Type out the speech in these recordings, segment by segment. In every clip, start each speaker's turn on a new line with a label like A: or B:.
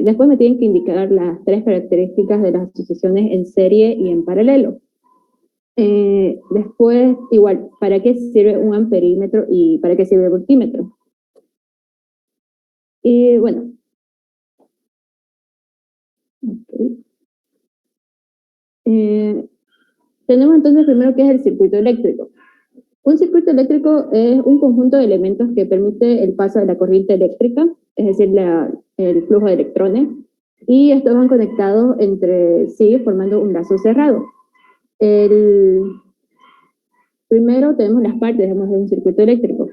A: Después me tienen que indicar las tres características de las asociaciones en serie y en paralelo. Después, igual, ¿para qué sirve un amperímetro y para qué sirve el voltímetro? Y bueno, okay. Tenemos entonces primero qué es el circuito eléctrico. Un circuito eléctrico es un conjunto de elementos que permite el paso de la corriente eléctrica, es decir, el flujo de electrones, y estos van conectados entre sí formando un lazo cerrado. Primero tenemos las partes, digamos, de un circuito eléctrico,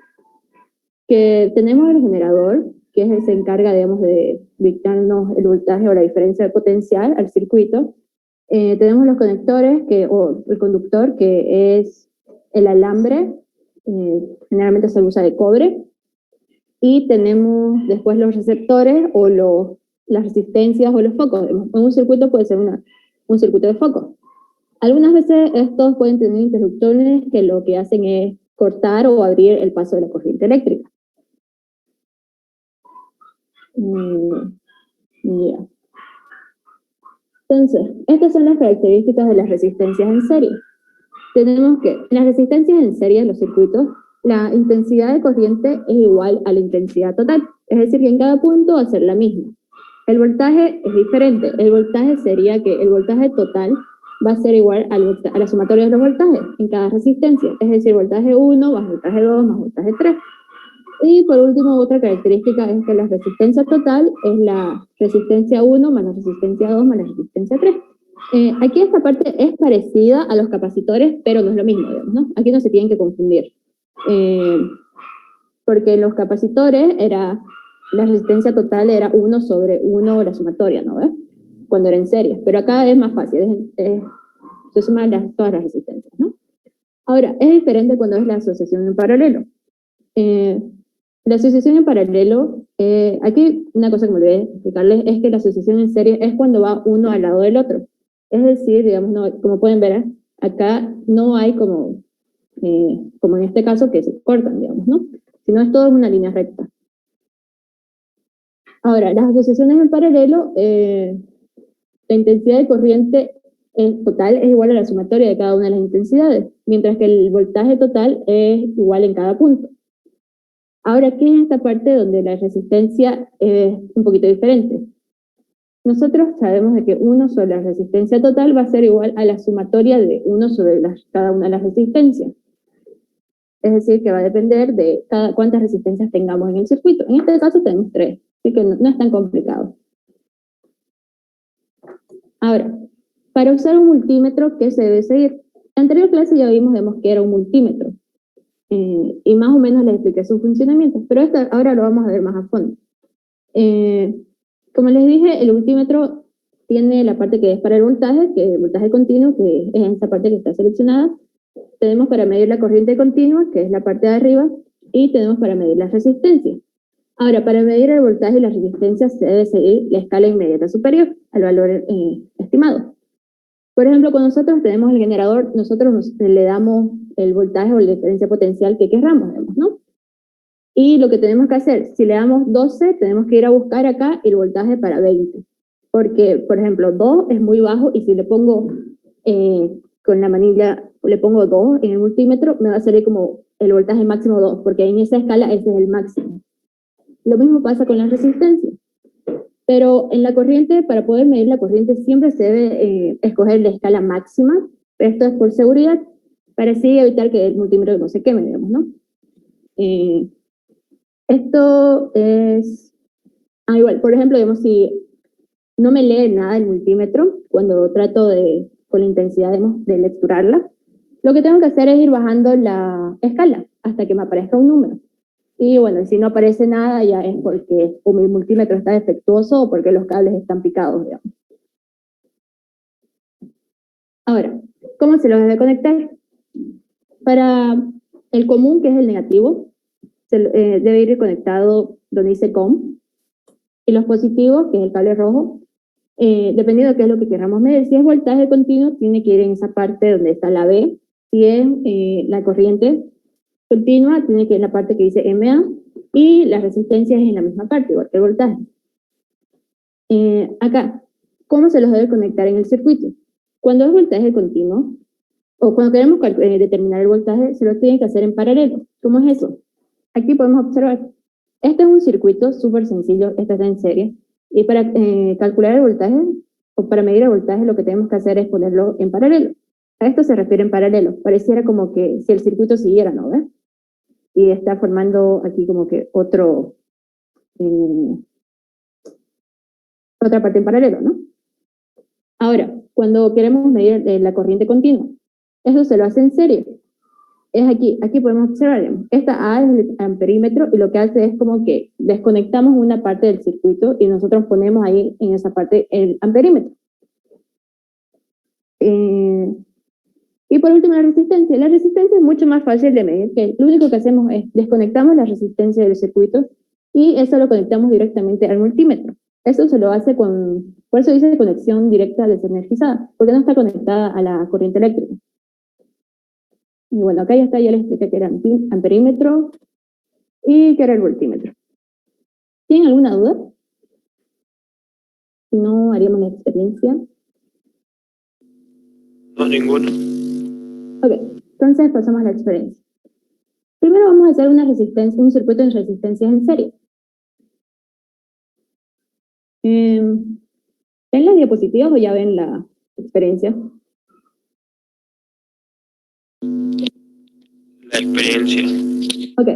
A: que tenemos el generador, que es el que se encarga, digamos, de dictarnos el voltaje o la diferencia de potencial al circuito. Tenemos los conectores, o el conductor, que es el alambre, generalmente se usa de cobre, y tenemos después los receptores o las resistencias o los focos. En un circuito puede ser un circuito de focos. Algunas veces estos pueden tener interruptores que lo que hacen es cortar o abrir el paso de la corriente eléctrica. Yeah. Entonces, estas son las características de las resistencias en serie. Tenemos que en las resistencias en serie de los circuitos, la intensidad de corriente es igual a la intensidad total. Es decir, que en cada punto va a ser la misma. El voltaje es diferente. El voltaje sería que el voltaje total va a ser igual a la sumatoria de los voltajes en cada resistencia. Es decir, voltaje 1 más voltaje 2 más voltaje 3. Y por último, otra característica es que la resistencia total es la resistencia 1 más la resistencia 2 más la resistencia 3. Aquí esta parte es parecida a los capacitores, pero no es lo mismo, digamos, ¿no? Aquí no se tienen que confundir. Porque en los capacitores la resistencia total era 1 sobre 1 la sumatoria, ¿no ves? Cuando era en serie. Pero acá es más fácil, se suman todas las resistencias, ¿no? Ahora, es diferente cuando es la asociación en paralelo. La asociación en paralelo, aquí una cosa que me olvidé explicarles es que la asociación en serie es cuando va uno al lado del otro. Es decir, digamos, no, como pueden ver, acá no hay como en este caso que se cortan, digamos, ¿no? Sino es todo en una línea recta. Ahora, las asociaciones en paralelo, la intensidad de corriente total es igual a la sumatoria de cada una de las intensidades, mientras que el voltaje total es igual en cada punto. Ahora, ¿qué es esta parte donde la resistencia es un poquito diferente? Nosotros sabemos de que 1 sobre la resistencia total va a ser igual a la sumatoria de 1 sobre cada una de las resistencias. Es decir, que va a depender de cuántas resistencias tengamos en el circuito. En este caso tenemos 3, así que no es tan complicado. Ahora, para usar un multímetro, ¿qué se debe seguir? En la anterior clase ya vimos que era un multímetro. Y más o menos les expliqué su funcionamiento, pero ahora lo vamos a ver más a fondo. Como les dije, el multímetro tiene la parte que es para el voltaje, que es el voltaje continuo, que es esta parte que está seleccionada. Tenemos para medir la corriente continua, que es la parte de arriba, y tenemos para medir las resistencias. Ahora, para medir el voltaje y la resistencia se debe seguir la escala inmediata superior al valor estimado. Por ejemplo, cuando nosotros tenemos el generador, nosotros le damos el voltaje o la diferencia potencial que querramos, ¿no? Y lo que tenemos que hacer, si le damos 12, tenemos que ir a buscar acá el voltaje para 20. Porque, por ejemplo, 2 es muy bajo y si le pongo con la manilla, le pongo 2 en el multímetro, me va a salir como el voltaje máximo 2, porque en esa escala ese es el máximo. Lo mismo pasa con la resistencia. Pero en la corriente, para poder medir la corriente, siempre se debe escoger la escala máxima. Esto es por seguridad, para así evitar que el multímetro no se queme, digamos, ¿no? Esto es... igual, por ejemplo, digamos, si no me lee nada el multímetro, cuando trato con la intensidad de lecturarla, lo que tengo que hacer es ir bajando la escala hasta que me aparezca un número. Y bueno, si no aparece nada ya es porque o mi multímetro está defectuoso o porque los cables están picados, digamos. Ahora, ¿cómo se los debe conectar? Para el común, que es el negativo, debe ir conectado donde dice COM, y los positivos, que es el cable rojo, dependiendo de qué es lo que queramos medir. Si es voltaje continuo, tiene que ir en esa parte donde está la B. Si es la corriente continua, tiene que ir en la parte que dice MA, y la resistencia es en la misma parte, igual que el voltaje. Acá, ¿cómo se los debe conectar en el circuito? Cuando es voltaje continuo, o cuando queremos determinar el voltaje, se lo tiene que hacer en paralelo. ¿Cómo es eso? Aquí podemos observar. Este es un circuito súper sencillo, este está en serie. Y para calcular el voltaje, o para medir el voltaje, lo que tenemos que hacer es ponerlo en paralelo. A esto se refiere en paralelo. Pareciera como que si el circuito siguiera, ¿no ves? Y está formando aquí como que eh, otra parte en paralelo, ¿no? Ahora, cuando queremos medir la corriente continua, eso se lo hace en serie. Es aquí podemos observar, digamos, esta A es el amperímetro y lo que hace es como que desconectamos una parte del circuito y nosotros ponemos ahí en esa parte el amperímetro. Y por último la resistencia. La resistencia es mucho más fácil de medir, que lo único que hacemos es desconectamos la resistencia del circuito y eso lo conectamos directamente al multímetro. Eso se lo hace por eso dice conexión directa desenergizada, porque no está conectada a la corriente eléctrica. Y bueno, acá ya está, ya les expliqué que era amperímetro y que era el voltímetro. ¿Tienen alguna duda? Si no, haríamos la experiencia.
B: No, ninguno.
A: Ok, entonces pasamos a la experiencia. Primero vamos a hacer un circuito de resistencias en serie. ¿Ven las diapositivas o ya ven la experiencia?
B: La experiencia.
A: Ok.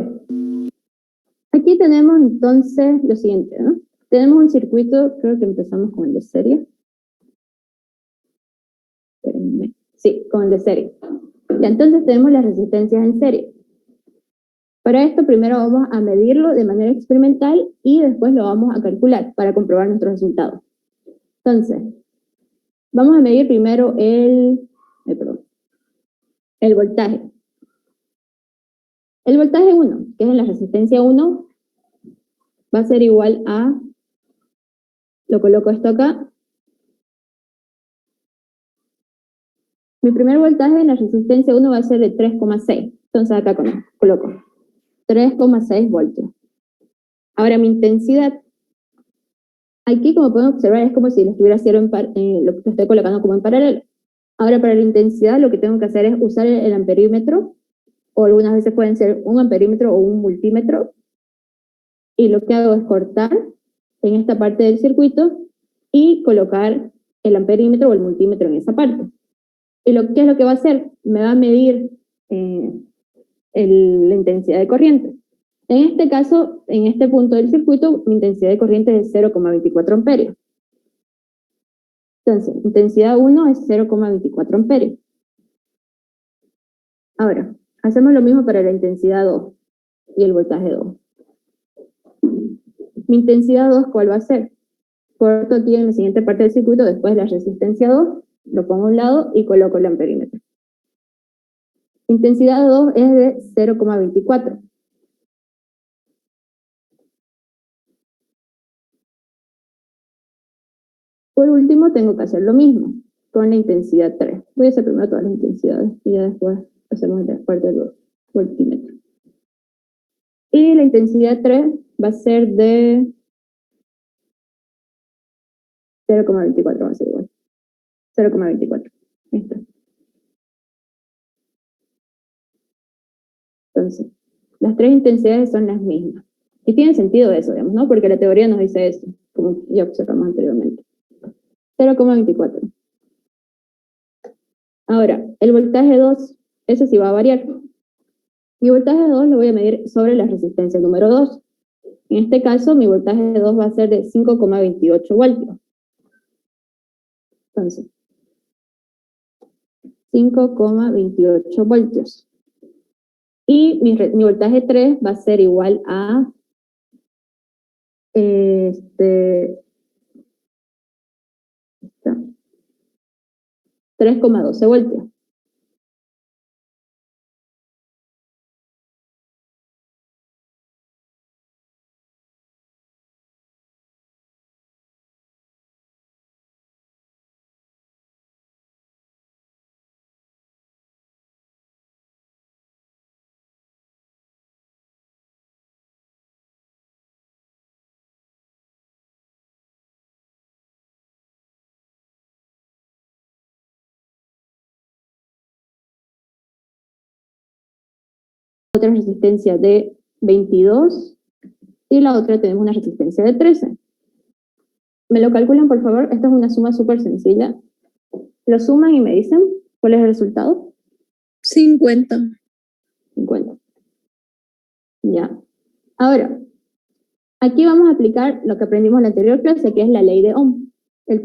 A: Aquí tenemos entonces lo siguiente, ¿no? Tenemos un circuito, creo que empezamos con el de serie. Espérenme. Sí, con el de serie. Ya, entonces tenemos las resistencias en serie. Para esto primero vamos a medirlo de manera experimental y después lo vamos a calcular para comprobar nuestros resultados. Entonces, vamos a medir primero el voltaje. El voltaje 1, que es en la resistencia 1, va a ser igual a, lo coloco esto acá, mi primer voltaje en la resistencia 1 va a ser de 3,6. Entonces acá coloco 3,6 voltios. Ahora mi intensidad, aquí como pueden observar es como si lo estuviera haciendo lo que estoy colocando como en paralelo. Ahora para la intensidad lo que tengo que hacer es usar el amperímetro, o algunas veces pueden ser un amperímetro o un multímetro, y lo que hago es cortar en esta parte del circuito y colocar el amperímetro o el multímetro en esa parte. ¿Y qué es lo que va a hacer? Me va a medir la intensidad de corriente. En este caso, en este punto del circuito, mi intensidad de corriente es de 0,24 amperios. Entonces, intensidad 1 es 0,24 amperios. Ahora, hacemos lo mismo para la intensidad 2 y el voltaje 2. Mi intensidad 2, ¿cuál va a ser? Corto aquí en la siguiente parte del circuito, después la resistencia 2, lo pongo a un lado y coloco el amperímetro. Intensidad 2 es de 0,24. Por último, tengo que hacer lo mismo con la intensidad 3. Voy a hacer primero todas las intensidades y ya después hacemos la parte del voltímetro. Y la intensidad 3 va a ser de 0,24, va a ser igual. 0,24. Listo. Entonces, las tres intensidades son las mismas. Y tiene sentido eso, digamos, ¿no? Porque la teoría nos dice eso, como ya observamos anteriormente. 0,24. Ahora, el voltaje 2, ese sí va a variar. Mi voltaje 2 lo voy a medir sobre la resistencia número 2. En este caso, mi voltaje 2 va a ser de 5,28 voltios. Entonces, 5,28 voltios. Y mi voltaje 3 va a ser igual a 3,12 voltios. otra resistencia de 22 y la otra tenemos una resistencia de 13. ¿Me lo calculan, por favor? Esta es una suma súper sencilla. Lo suman y me dicen cuál es el resultado.
B: 50.
A: 50. Ya. Ahora, aquí vamos a aplicar lo que aprendimos en la anterior clase, que es la ley de Ohm.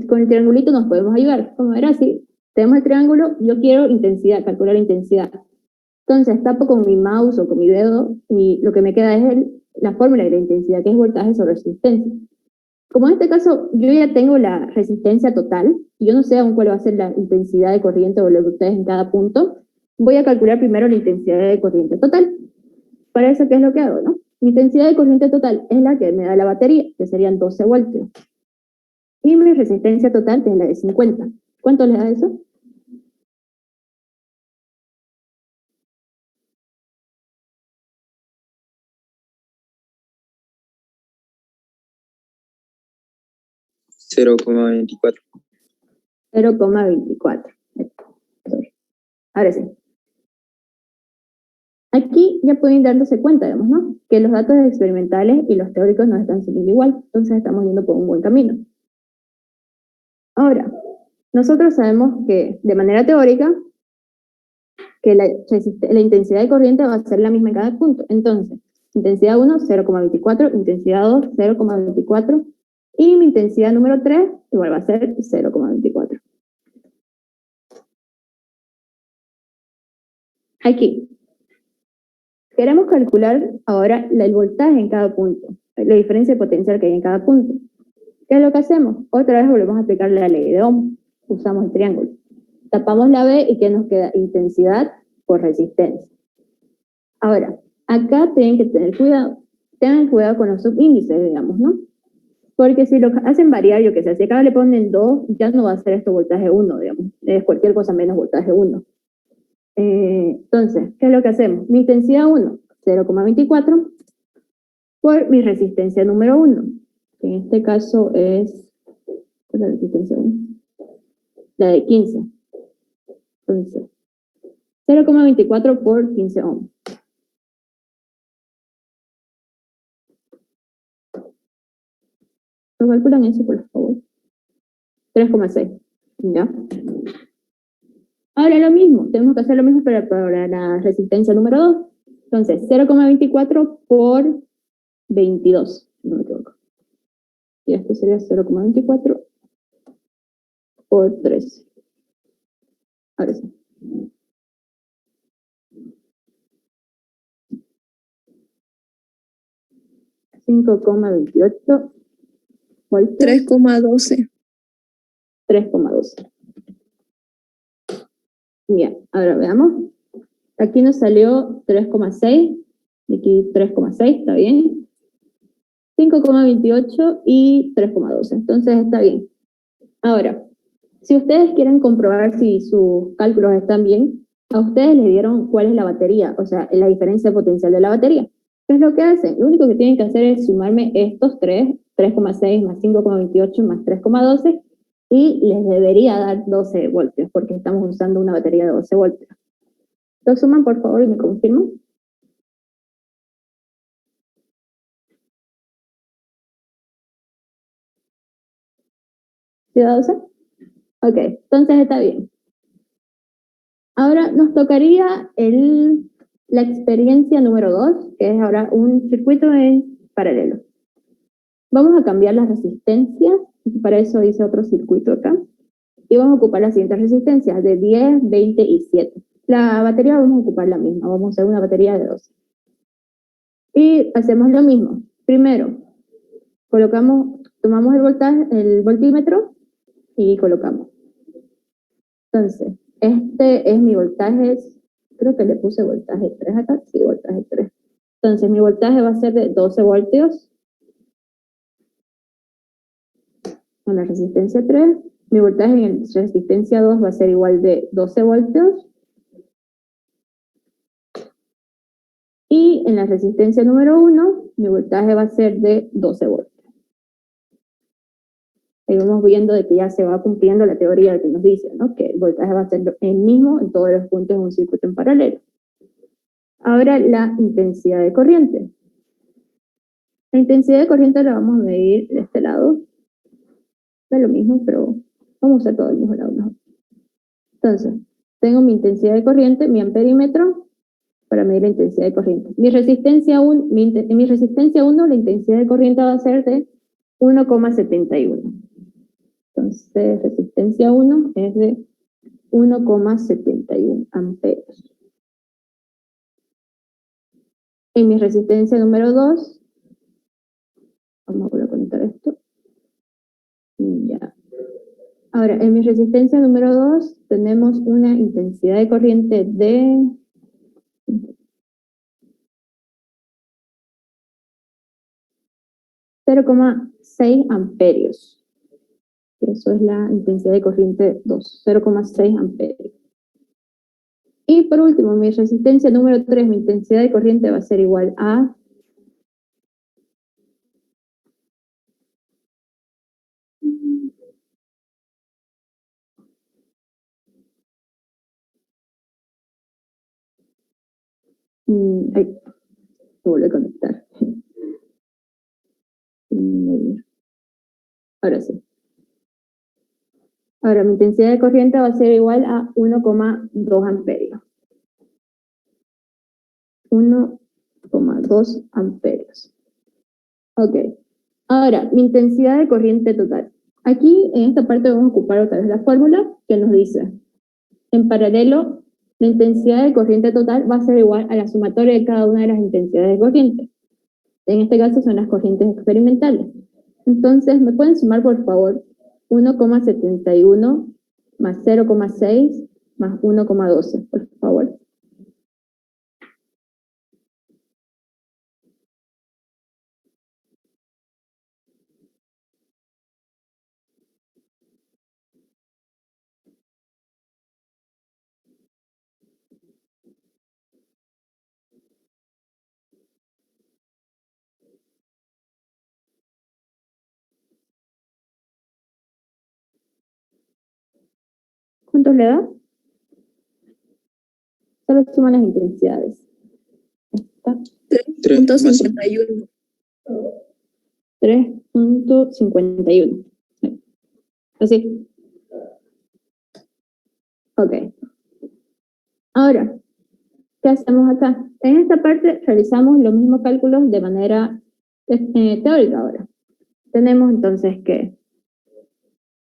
A: Con el triangulito nos podemos ayudar. Como era así, tenemos el triángulo, yo quiero intensidad, calcular intensidad. Entonces tapo con mi mouse o con mi dedo y lo que me queda es la fórmula de la intensidad, que es voltaje sobre resistencia. Como en este caso yo ya tengo la resistencia total, y yo no sé aún cuál va a ser la intensidad de corriente o lo que ustedes en cada punto, voy a calcular primero la intensidad de corriente total. Para eso, ¿qué es lo que hago, no? Mi intensidad de corriente total es la que me da la batería, que serían 12 voltios. Y mi resistencia total, que es la de 50. ¿Cuánto le da eso?
C: $0,24.
A: 0,24. Ahora sí. Aquí ya pueden dándose cuenta, digamos, ¿no? Que los datos experimentales y los teóricos nos están siguiendo igual. Entonces estamos yendo por un buen camino. Ahora, nosotros sabemos que de manera teórica que la intensidad de corriente va a ser la misma en cada punto. Entonces, intensidad 1, 0,24, intensidad 2, 0,24, y mi intensidad número 3 igual va a ser 0,24. Aquí, queremos calcular ahora el voltaje en cada punto, la diferencia de potencial que hay en cada punto. ¿Qué es lo que hacemos? Otra vez volvemos a aplicar la ley de Ohm. Usamos el triángulo. Tapamos la B y ¿qué nos queda? Intensidad por resistencia. Ahora, acá tienen que tener cuidado. Tengan cuidado con los subíndices, digamos, ¿no? Porque si lo hacen variar, yo que sé, si acá le ponen 2, ya no va a ser esto voltaje 1, digamos. Es cualquier cosa menos voltaje 1. Entonces, ¿qué es lo que hacemos? Mi intensidad 1, 0,24, por mi resistencia número 1, que en este caso es la resistencia 1, la de 15. Entonces, 0,24 por 15 ohms. ¿Nos calculan eso, por favor? 3,6. ¿Ya? Ahora lo mismo, tenemos que hacer lo mismo para la resistencia número 2. Entonces, 0,24 por 22, no me equivoco. Y esto sería 0,24 por 3. Ahora sí. 5,28 voltios.
B: 3,12.
A: 3,12. Bien, ahora veamos. Aquí nos salió 3,6. Aquí 3,6, está bien. 5,28 y 3,12. Entonces está bien. Ahora, si ustedes quieren comprobar si sus cálculos están bien, a ustedes les dieron cuál es la batería, o sea, la diferencia potencial de la batería. ¿Qué es lo que hacen? Lo único que tienen que hacer es sumarme estos 3,6 más 5,28 más 3,12, y les debería dar 12 voltios, porque estamos usando una batería de 12 voltios. ¿Lo suman, por favor, y me confirman? ¿Sí da 12? Ok, entonces está bien. Ahora nos tocaría la experiencia número 2, que es ahora un circuito en paralelo. Vamos a cambiar las resistencias, para eso hice otro circuito acá, y vamos a ocupar las siguientes resistencias, de 10, 20 y 7. La batería vamos a ocupar la misma, vamos a hacer una batería de 12. Y hacemos lo mismo. Primero, tomamos el voltímetro y colocamos. Entonces, este es mi voltaje, creo que le puse voltaje 3 acá, sí, voltaje 3. Entonces, mi voltaje va a ser de 12 voltios con la resistencia 3. Mi voltaje en la resistencia 2 va a ser igual de 12 voltios. Y en la resistencia número 1, mi voltaje va a ser de 12 voltios. Ahí vamos viendo de que ya se va cumpliendo la teoría que nos dice, ¿no? Que el voltaje va a ser el mismo en todos los puntos de un circuito en paralelo. Ahora la intensidad de corriente. La intensidad de corriente la vamos a medir de este lado. Da lo mismo, pero vamos a usar todo el mismo lado mejor. Entonces, tengo mi intensidad de corriente, mi amperímetro, para medir la intensidad de corriente. En mi resistencia 1, la intensidad de corriente va a ser de 1,71. Entonces, resistencia 1 es de 1,71 amperios. En mi resistencia número 2, vamos a volver a conectar esto. Ya. Ahora, en mi resistencia número 2 tenemos una intensidad de corriente de 0,6 amperios. Eso es la intensidad de corriente 2, 0,6 amperios. Y por último, mi resistencia número 3, mi intensidad de corriente va a ser igual a 'Vuelve a conectar. Ahora sí. Ahora, mi intensidad de corriente va a ser igual a 1,2 amperios. 1,2 amperios. Ok. Ahora, mi intensidad de corriente total. Aquí, en esta parte, vamos a ocupar otra vez la fórmula que nos dice, en paralelo, la intensidad de corriente total va a ser igual a la sumatoria de cada una de las intensidades de corriente. En este caso son las corrientes experimentales. Entonces, ¿me pueden sumar, por favor, 1,71 más 0,6 más 1,12, por favor? ¿Cuántos le da? Solo suman las intensidades.
B: 3,51.
A: 3,51. Así. Ok. Ahora, ¿qué hacemos acá? En esta parte realizamos los mismos cálculos de manera teórica ahora. Tenemos entonces que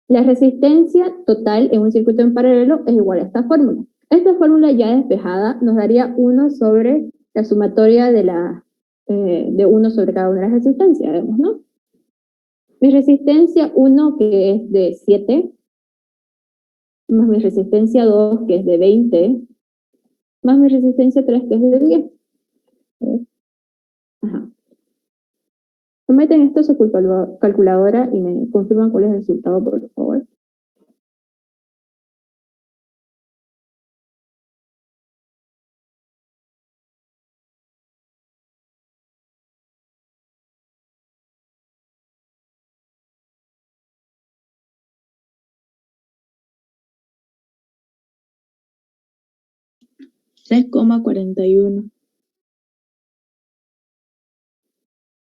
A: la resistencia total en un circuito en paralelo es igual a esta fórmula. Esta fórmula ya despejada nos daría 1 sobre la sumatoria de 1 sobre cada una de las resistencias, vemos, ¿no? Mi resistencia 1, que es de 7, más mi resistencia 2, que es de 20, más mi resistencia 3, que es de 10. Ajá. Someten esto a su calculadora y me confirman cuál es el resultado, por favor.
B: $3,41.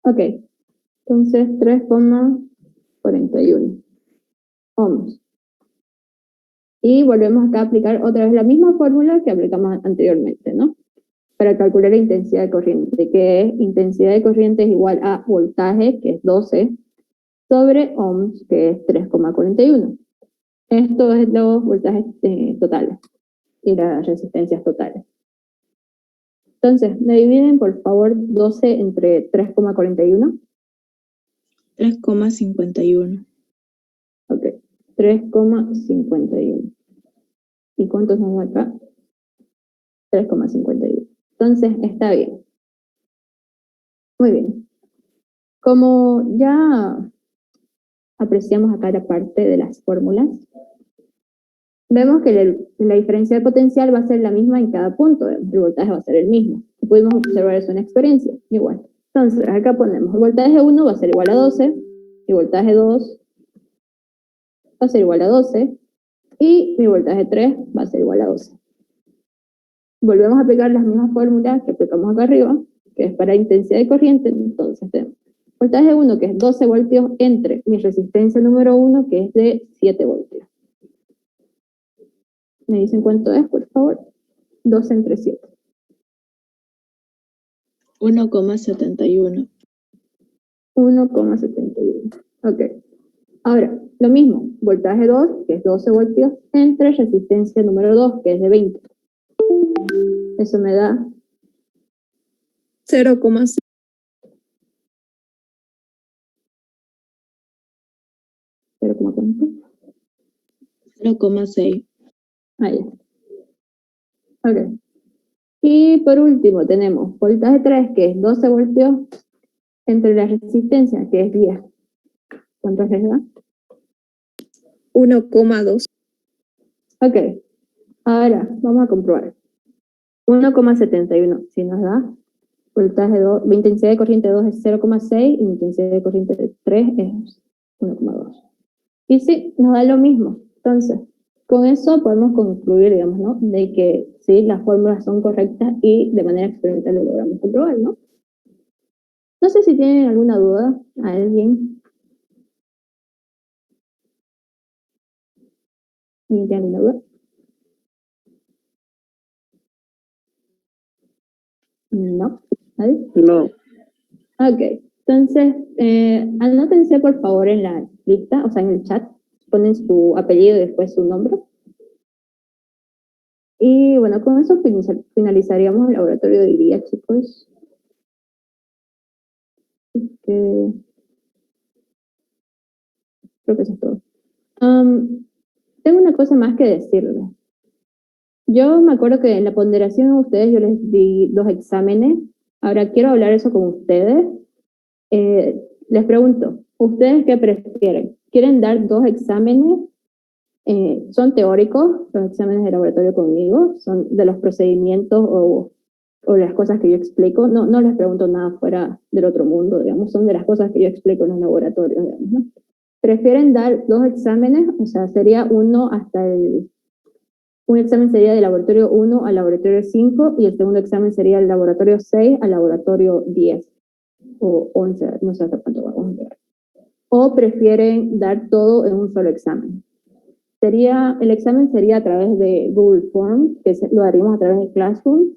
A: Ok, entonces 3,41 ohms. Y volvemos acá a aplicar otra vez la misma fórmula que aplicamos anteriormente, ¿no? Para calcular la intensidad de corriente, que es intensidad de corriente es igual a voltaje, que es 12, sobre ohms, que es 3,41. Esto es los voltajes totales y las resistencias totales. Entonces, ¿me dividen, por favor, 12 entre 3,41?
B: 3,51.
A: Ok, 3,51. ¿Y cuántos nos da acá? 3,51. Entonces, está bien. Muy bien. Como ya apreciamos acá la parte de las fórmulas, vemos que la diferencia de potencial va a ser la misma en cada punto, el voltaje va a ser el mismo. Pudimos observar eso en experiencia, igual. Entonces, acá ponemos, el voltaje 1 va a ser igual a 12, mi voltaje 2 va a ser igual a 12, y mi voltaje 3 va a ser igual a 12. volvemos a aplicar las mismas fórmulas que aplicamos acá arriba, que es para intensidad de corriente. Entonces tenemos voltaje 1, que es 12 voltios, entre mi resistencia número 1, que es de 7 voltios. ¿Me dicen cuánto es, por favor? 12 entre 7.
B: 1,71.
A: 1,71. Ok. Ahora, lo mismo, voltaje 2, que es 12 voltios, entre resistencia número 2, que es de 20. Eso me da
B: 0,6. 0,6.
A: Ahí está. Ok. Y por último tenemos voltaje 3, que es 12 voltios, entre la resistencia, que es 10. ¿Cuánto les da?
B: 1,2.
A: Ok. Ahora, vamos a comprobar. 1,71, si nos da voltaje 2, mi intensidad de corriente 2 es 0,6 y mi intensidad de corriente 3 es 1,2. Y sí, nos da lo mismo. Entonces, con eso podemos concluir, digamos, ¿no? De que sí, las fórmulas son correctas y de manera experimental lo logramos comprobar, ¿no? No sé si tienen alguna duda, ¿alguien? ¿Alguien tiene alguna duda? No. ¿Nadie?
C: No.
A: Ok. Entonces, anótense por favor en la lista, o sea, en el chat, ponen su apellido y después su nombre. Y bueno, con eso finalizaríamos el laboratorio de hoy día, chicos. Creo que eso es todo. Tengo una cosa más que decirles. Yo me acuerdo que en la ponderación a ustedes yo les di 2 exámenes. Ahora quiero hablar eso con ustedes. Les pregunto, ¿ustedes qué prefieren? ¿Quieren dar 2 exámenes? Son teóricos, los exámenes de laboratorio conmigo, son de los procedimientos o las cosas que yo explico. No les pregunto nada fuera del otro mundo, digamos, son de las cosas que yo explico en los laboratorios, digamos, ¿no? ¿Prefieren dar 2 exámenes? O sea, sería un examen sería de laboratorio 1 al laboratorio 5 y el segundo examen sería el laboratorio 6 al laboratorio 10 o 11, no sé hasta cuánto vamos a llegar. ¿O prefieren dar todo en un solo examen? El examen sería a través de Google Forms, que lo haríamos a través de Classroom,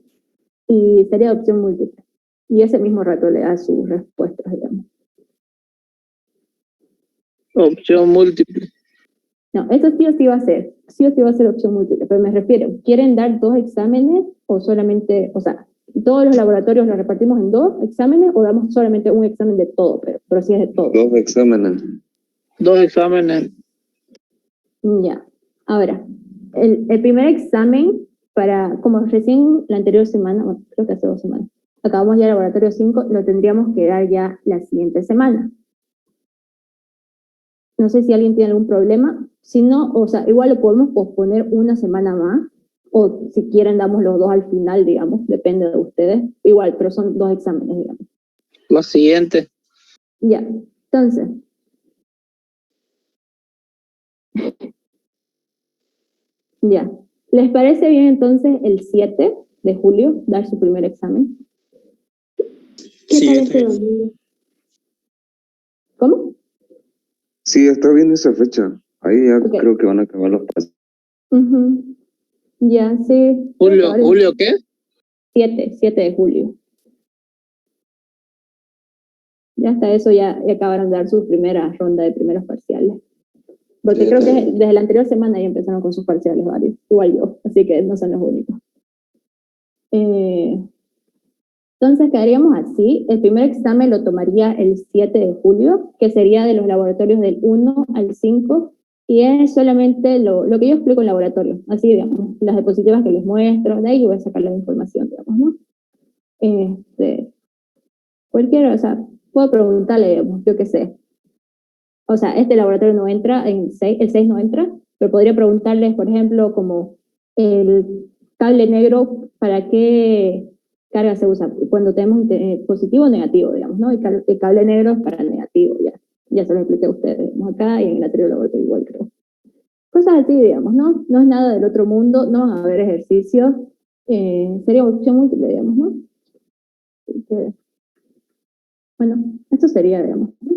A: y sería de opción múltiple. Y ese mismo rato le da sus respuestas, digamos.
C: Opción múltiple.
A: No, eso sí o sí va a ser. Sí o sí va a ser opción múltiple, pero me refiero, ¿quieren dar 2 exámenes o solamente, o sea, todos los laboratorios los repartimos en 2 exámenes o damos solamente un examen de todo, pero sí es de todo?
D: 2 exámenes.
C: 2 exámenes.
A: Ya. Ahora, el primer examen como recién la anterior semana, bueno, creo que hace 2 semanas, acabamos ya el laboratorio 5, lo tendríamos que dar ya la siguiente semana. No sé si alguien tiene algún problema. Si no, o sea, igual lo podemos posponer una semana más, o si quieren damos los 2 al final, digamos, depende de ustedes. Igual, pero son 2 exámenes, digamos.
C: La siguiente.
A: Ya, entonces. Ya. ¿Les parece bien entonces el 7 de julio dar su primer examen? ¿Qué
D: Sí,
A: tal
D: está bien.
A: domingo? ¿Cómo?
D: Sí, está bien esa fecha. Ahí ya
A: Ok.
D: creo que van a acabar los pasos.
A: Ya, sí.
C: ¿Julio qué?
A: 7 de julio. Ya hasta eso ya acabaron de dar su primera ronda de primeros parciales. Porque
D: Sí,
A: creo
D: está
A: que
D: bien.
A: desde la anterior semana ya empezaron con sus parciales varios, igual yo, así que no son los únicos. Entonces quedaríamos así. El primer examen lo tomaría el 7 de julio, que sería de los laboratorios del 1 al 5, y es solamente lo que yo explico en laboratorio, así digamos, las diapositivas que les muestro, de ahí yo voy a sacar la información, digamos, ¿no? Cualquiera, o sea, puedo preguntarle, digamos, yo qué sé. O sea, este laboratorio no entra, el 6 no entra, pero podría preguntarles, por ejemplo, como el cable negro, ¿para qué carga se usa? Cuando tenemos positivo o negativo, digamos, ¿no? El cable negro es para negativo, ya se lo expliqué a ustedes, digamos, acá y en el anterior laboratorio igual creo. Cosas así, digamos, ¿no? No es nada del otro mundo, no van a haber ejercicios, sería opción múltiple, digamos, ¿no? Así que, bueno, esto sería, digamos, ¿no?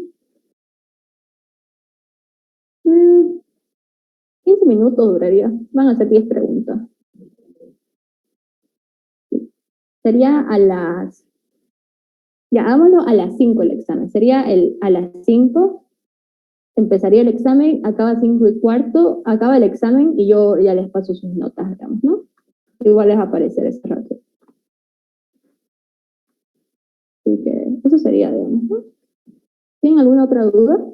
A: 15 minutos duraría. Van a ser 10 preguntas. Sería a las... Ya, hagámoslo a las 5 el examen. Sería a las 5, empezaría el examen, acaba 5:15, acaba el examen y yo ya les paso sus notas, digamos, ¿no? Igual les va a aparecer ese rato. Así que eso sería, digamos, ¿no? ¿Tienen alguna otra duda?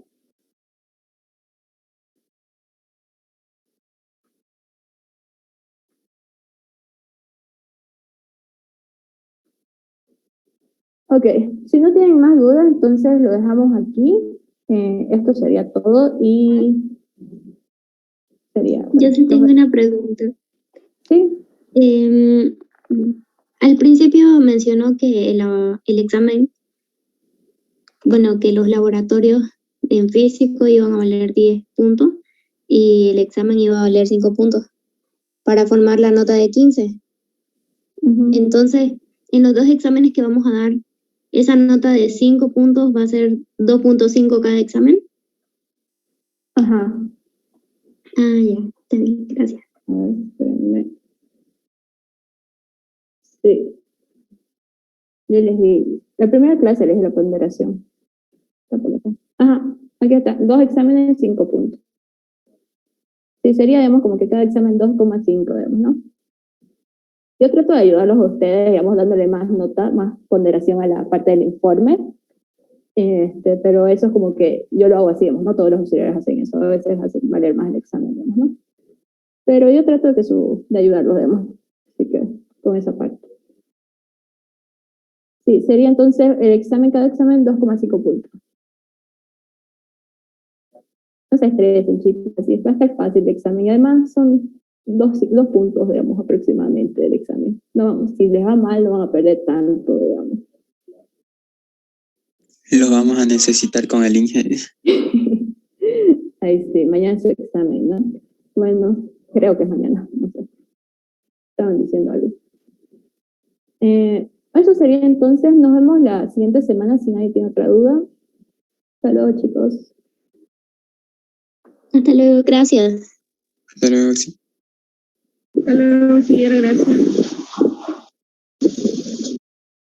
A: Ok, si no tienen más dudas, entonces lo dejamos aquí. Esto sería todo y sería...
E: Yo sí tengo una pregunta.
A: Sí,
E: Al principio mencionó que el examen, bueno, que los laboratorios en físico iban a valer 10 puntos y el examen iba a valer 5 puntos para formar la nota de 15.
A: ujú.
E: Entonces, en los dos exámenes que vamos a dar, esa nota de 5 puntos va a ser 2.5 cada examen.
A: Ajá.
E: Ah, ya, está bien, gracias.
A: A ver, espérenme. Sí, yo les di, la primera clase les di la ponderación. Está por acá. Ajá, aquí está, 2 exámenes, 5 puntos. Sí, sería, digamos, como que cada examen 2,5, digamos, ¿no? Yo trato de ayudarlos a ustedes, digamos, dándole más nota, más ponderación a la parte del informe, pero eso es como que yo lo hago así, digamos, no todos los auxiliares hacen eso, a veces hacen valer más el examen, digamos, ¿no? Pero yo trato de ayudarlos, digamos, así que con esa parte. Sí, sería entonces el examen, cada examen 2,5 puntos. No se estresen, chicos, así va a estar fácil el examen. Y además son 2 puntos, digamos, aproximadamente del examen. No, si les va mal, no van a perder tanto, digamos.
F: Lo vamos a necesitar con el ingeniero.
A: Ahí sí, mañana es su examen, ¿no? Bueno, creo que es mañana, no sé. Estaban diciendo algo. Eso sería entonces, nos vemos la siguiente semana si nadie tiene otra duda. Hasta luego, chicos.
E: Hasta luego, gracias.
F: Pero sí.
B: Hasta luego, sí, gracias.